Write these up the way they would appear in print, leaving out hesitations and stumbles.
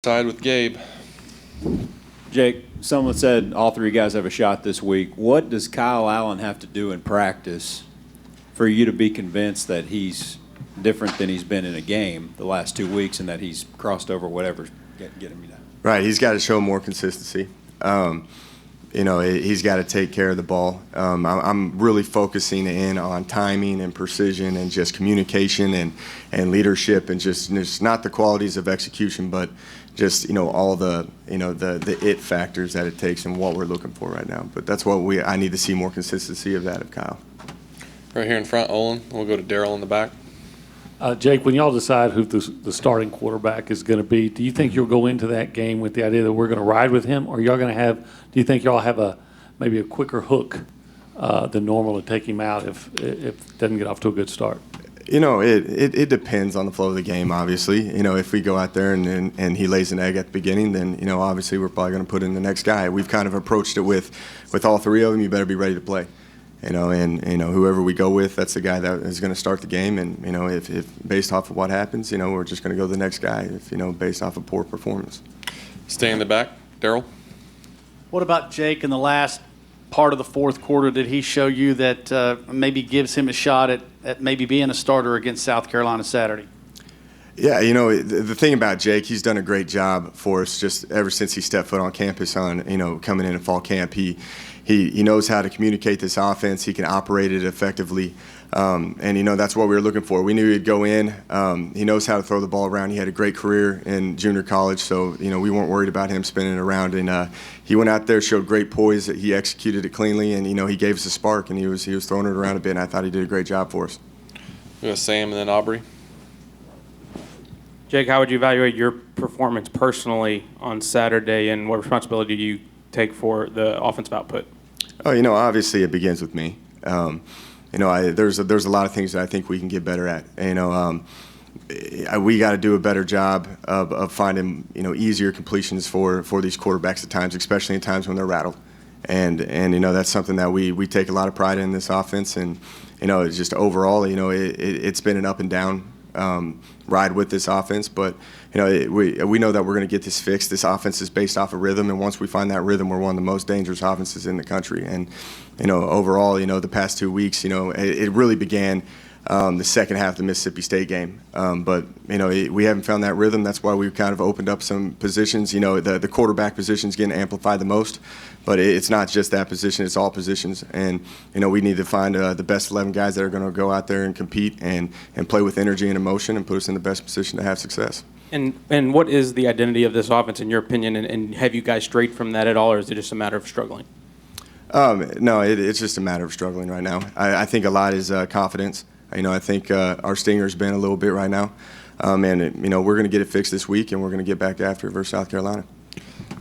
Side with Gabe. Jake, someone said all three guys have a shot this week. What does Kyle Allen have to do in practice for you to be convinced that he's different than he's been in a game the last 2 weeks and that he's crossed over whatever getting me down? Right, he's got to show more consistency. He's got to take care of the ball. I'm really focusing in on timing and precision and just communication and leadership and just not the qualities of execution, but just all the the it factors that it takes and what we're looking for right now. But that's what I need to see more consistency of that of Kyle. Right here in front, Olin. We'll go to Daryl in the back. Jake, when y'all decide who the starting quarterback is going to be, do you think you'll go into that game with the idea that we're going to ride with him, or y'all going to have? Do you think y'all have maybe a quicker hook than normal to take him out if it doesn't get off to a good start? It depends on the flow of the game, obviously. If we go out there and he lays an egg at the beginning, then, obviously we're probably going to put in the next guy. We've kind of approached it with all three of them, you better be ready to play. Whoever we go with, that's the guy that is going to start the game. And, if based off of what happens, we're just going to go to the next guy, based off of poor performance. Stay in the back, Daryl. What about Jake in the last part of the fourth quarter? Did he show you that maybe gives him a shot at maybe being a starter against South Carolina Saturday? Yeah, the thing about Jake, he's done a great job for us just ever since he stepped foot on campus coming in fall camp. He knows how to communicate this offense. He can operate it effectively. That's what we were looking for. We knew he'd go in. He knows how to throw the ball around. He had a great career in junior college, so, we weren't worried about him spinning it around. And he went out there, showed great poise. He executed it cleanly, and, he gave us a spark, and he was throwing it around a bit, and I thought he did a great job for us. We got Sam and then Aubrey. Jake, how would you evaluate your performance personally on Saturday, and what responsibility do you take for the offensive output? Oh, obviously it begins with me. There's a lot of things that I think we can get better at. We got to do a better job of finding easier completions for these quarterbacks at times, especially in times when they're rattled. And that's something that we take a lot of pride in this offense. And it's just overall, it's been an up and down ride with this offense, but we know that we're going to get this fixed. This offense is based off of rhythm, and once we find that rhythm, we're one of the most dangerous offenses in the country. And overall, the past 2 weeks, it really began the second half of the Mississippi State game. But we haven't found that rhythm. That's why we've kind of opened up some positions. The quarterback position's getting amplified the most, but it's not just that position; it's all positions. And we need to find the best 11 guys that are going to go out there and compete and play with energy and emotion and put us in the best position to have success. And what is the identity of this offense in your opinion? And have you guys strayed from that at all, or is it just a matter of struggling? No, it's just a matter of struggling right now. I think a lot is confidence. I think our stinger's been a little bit right now. We're going to get it fixed this week, and we're going to get back after it versus South Carolina.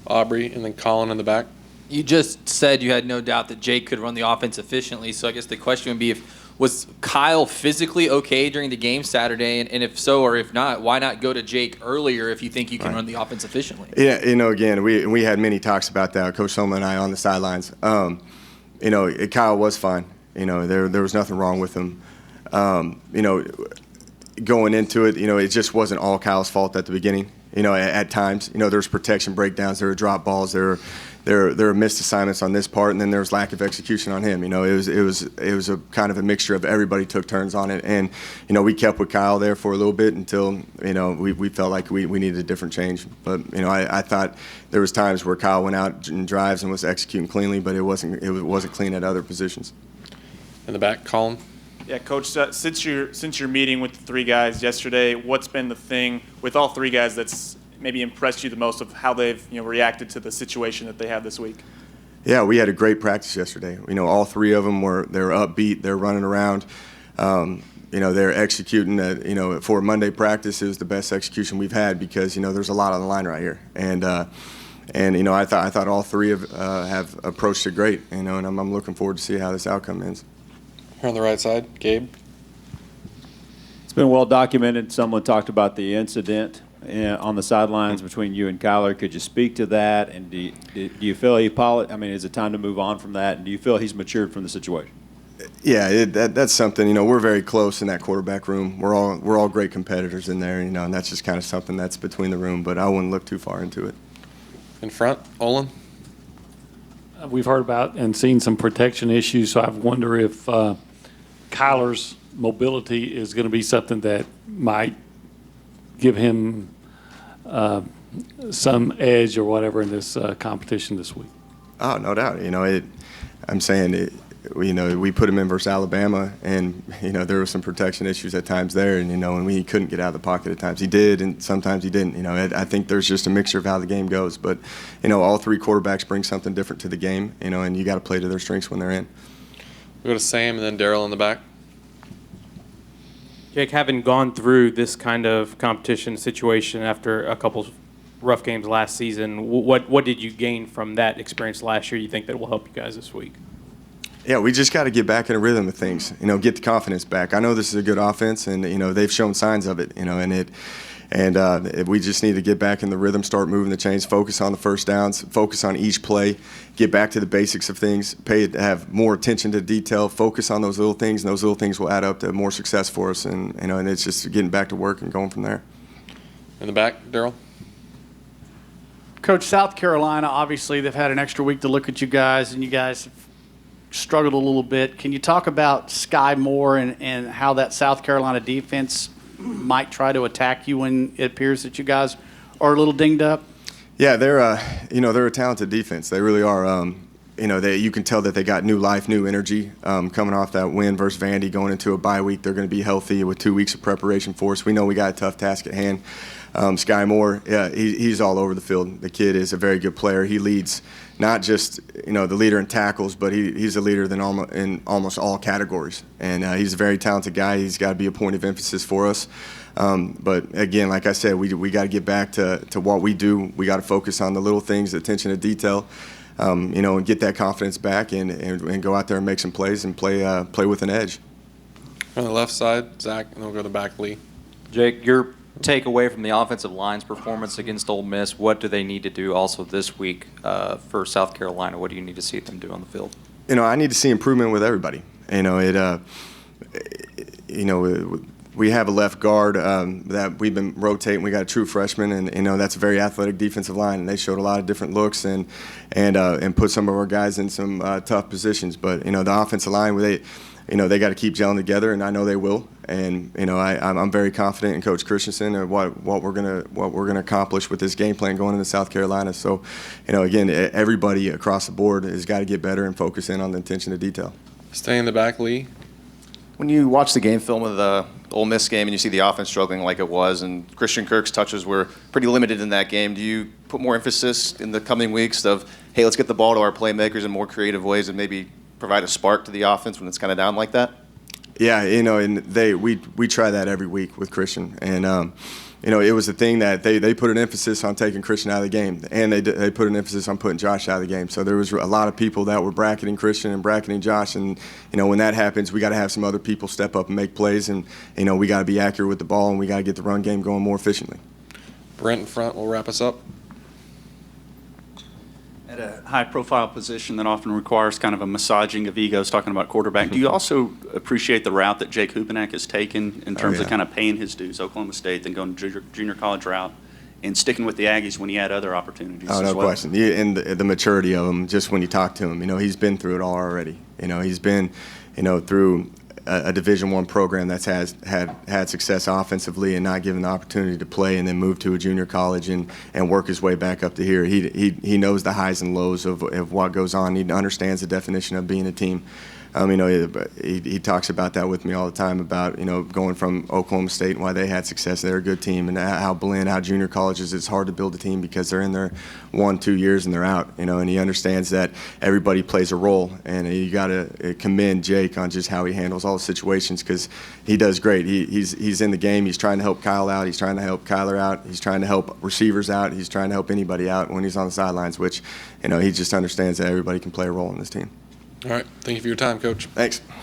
Aubrey and then Colin in the back. You just said you had no doubt that Jake could run the offense efficiently. So I guess the question would be, was Kyle physically okay during the game Saturday? And if so, or if not, why not go to Jake earlier if you think you can run the offense efficiently? Yeah, again, we had many talks about that, Coach Solomon and I on the sidelines. Kyle was fine. There was nothing wrong with him. Going into it, it just wasn't all Kyle's fault at the beginning. At times, there's protection breakdowns, there were drop balls, there were missed assignments on this part, and then there was lack of execution on him. It was a kind of a mixture of everybody took turns on it, and we kept with Kyle there for a little bit until we felt like we needed a different change. But I thought there was times where Kyle went out in drives and was executing cleanly, but it wasn't clean at other positions. In the back, Colin. Yeah, Coach, since your meeting with the three guys yesterday, what's been the thing with all three guys that's maybe impressed you the most of how they've reacted to the situation that they have this week? Yeah, we had a great practice yesterday. All three of them were upbeat, they're running around. They're executing. For Monday practice, it was the best execution we've had because there's a lot on the line right here, and I thought all three have approached it great. And I'm looking forward to see how this outcome ends. Here on the right side, Gabe. It's been well documented. Someone talked about the incident on the sidelines between you and Kyler. Could you speak to that? And do you feel is it time to move on from that? And do you feel he's matured from the situation? Yeah, that's something. We're very close in that quarterback room. We're all great competitors in there. And that's just kind of something that's between the room. But I wouldn't look too far into it. In front, Olin. We've heard about and seen some protection issues, so I wonder if Kyler's mobility is going to be something that might give him some edge or whatever in this competition this week. Oh, no doubt. I'm saying it. We put him in versus Alabama, and there were some protection issues at times there, and he couldn't get out of the pocket at times. He did, and sometimes he didn't. I think there's just a mixture of how the game goes. But all three quarterbacks bring something different to the game, and you got to play to their strengths when they're in. We go to Sam and then Daryl in the back. Jake, having gone through this kind of competition situation after a couple rough games last season, what did you gain from that experience last year you think that will help you guys this week? Yeah, we just got to get back in a rhythm of things. Get the confidence back. I know this is a good offense, and they've shown signs of it. And we just need to get back in the rhythm, start moving the chains, focus on the first downs, focus on each play, get back to the basics of things, have more attention to detail, focus on those little things, and those little things will add up to more success for us. And it's just getting back to work and going from there. In the back, Daryl. Coach, South Carolina, obviously they've had an extra week to look at you guys, and you guys have struggled a little bit. Can you talk about Sky Moore and how that South Carolina defense might try to attack you when it appears that you guys are a little dinged up? Yeah, they're a talented defense. They really are. You can tell that they got new life, new energy coming off that win versus Vandy, going into a bye week. They're going to be healthy with 2 weeks of preparation for us. We know we got a tough task at hand. Sky Moore, yeah, he's all over the field. The kid is a very good player. He leads not just the leader in tackles, but he's a leader in almost all categories. And he's a very talented guy. He's got to be a point of emphasis for us. But again, like I said, we got to get back to what we do. We got to focus on the little things, the attention to detail. And get that confidence back and go out there and make some plays and play with an edge. On the left side, Zach, and then we'll go to the back, Lee. Jake, your takeaway from the offensive line's performance against Ole Miss, what do they need to do also this week for South Carolina? What do you need to see them do on the field? I need to see improvement with everybody. We have a left guard that we've been rotating. We got a true freshman, and that's a very athletic defensive line, and they showed a lot of different looks and put some of our guys in some tough positions. But the offensive line, they got to keep gelling together, and I know they will. And I'm very confident in Coach Christensen and what we're gonna accomplish with this game plan going into South Carolina. So, again, everybody across the board has got to get better and focus in on the attention to detail. Stay in the back, Lee. When you watch the game film of the Ole Miss game and you see the offense struggling like it was, and Christian Kirk's touches were pretty limited in that game, do you put more emphasis in the coming weeks of, hey, let's get the ball to our playmakers in more creative ways and maybe provide a spark to the offense when it's kind of down like that? Yeah, and we try that every week with Christian, and it was a thing that they put an emphasis on taking Christian out of the game, and they put an emphasis on putting Josh out of the game. So there was a lot of people that were bracketing Christian and bracketing Josh, and when that happens, we got to have some other people step up and make plays, and we got to be accurate with the ball, and we got to get the run game going more efficiently. Brent in front will wrap us up. At a high-profile position that often requires kind of a massaging of egos, talking about quarterback, do you also appreciate the route that Jake Houpenack has taken in terms of kind of paying his dues, Oklahoma State, then going junior college route, and sticking with the Aggies when he had other opportunities Oh, no as well? question. Yeah, and the maturity of him, just when you talk to him, he's been through it all already. He's been, through a Division I program that's had success offensively and not given the opportunity to play, and then move to a junior college and work his way back up to here. He knows the highs and lows of what goes on. He understands the definition of being a team. He talks about that with me all the time about, going from Oklahoma State and why they had success. They're a good team, and how junior colleges, it's hard to build a team because they're in their 1-2 years and they're out, and he understands that everybody plays a role, and you got to commend Jake on just how he handles all the situations because he does great. He's in the game. He's trying to help Kyle out. He's trying to help Kyler out. He's trying to help receivers out. He's trying to help anybody out when he's on the sidelines, which, he just understands that everybody can play a role in this team. All right. Thank you for your time, Coach. Thanks.